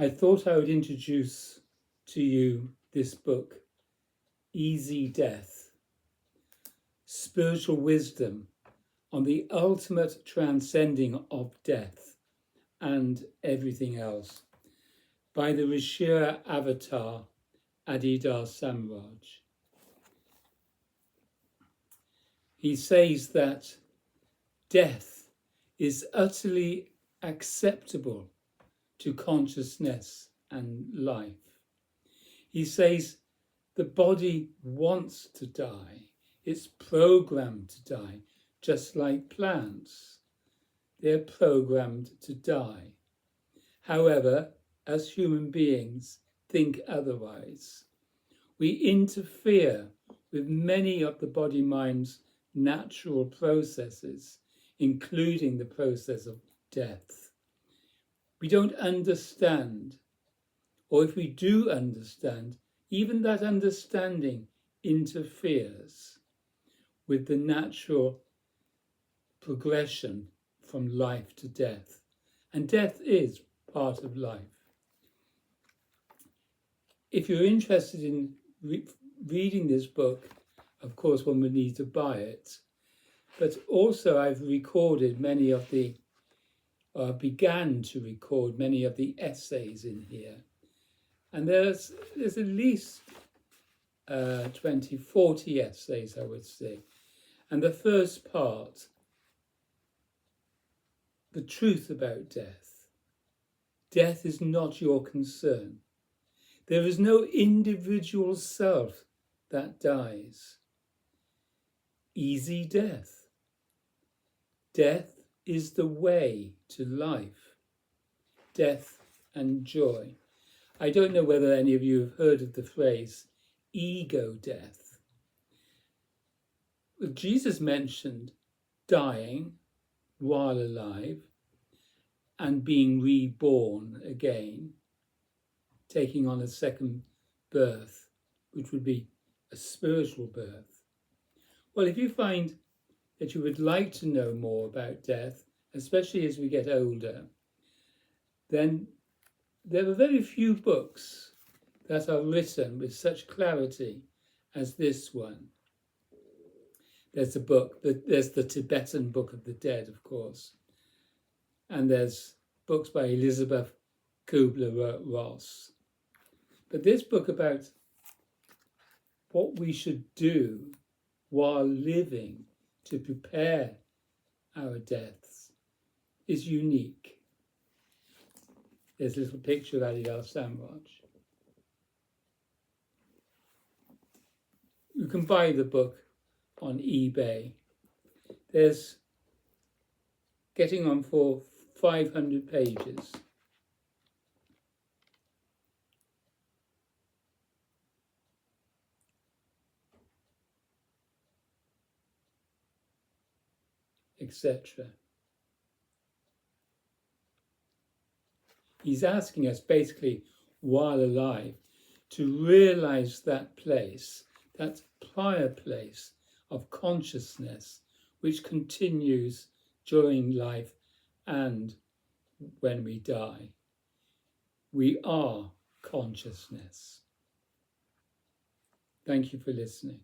I thought I would introduce to you this book, Easy Death, Spiritual Wisdom on the Ultimate Transcending of Death and Everything Else, by the Rishira avatar, Adi Da Samraj. He says that death is utterly acceptable to consciousness and life. He says the body wants to die. It's programmed to die, just like plants. They're programmed to die. However, as human beings think otherwise. We interfere with many of the body-mind's natural processes, including the process of death. We don't understand, or if we do understand, even that understanding interferes with the natural progression from life to death. And death is part of life. If you're interested in reading this book, of course, one would need to buy it. But also I've recorded many of the, began to record many of the essays in here. And there's at least 20, 40 essays, I would say. And the first part, the truth about death. Death is not your concern. There is no individual self that dies. Easy death. Death is the way to life. Death and joy. I don't know whether any of you have heard of the phrase ego death. Well, Jesus mentioned dying while alive and being reborn again, taking on a second birth, which would be a spiritual birth. Well, if you find that you would like to know more about death, especially as we get older, then there are very few books that are written with such clarity as this one. There's the Tibetan Book of the Dead, of course, and there's books by Elizabeth Kubler-Ross. But this book about what we should do while living to prepare our deaths is unique. There's a little picture of Adi Da Samraj. You can buy the book on eBay. There's getting on for 500 pages. Etc. He's asking us basically, while alive, to realize that place, that prior place of consciousness, which continues during life and when we die. We are consciousness. Thank you for listening.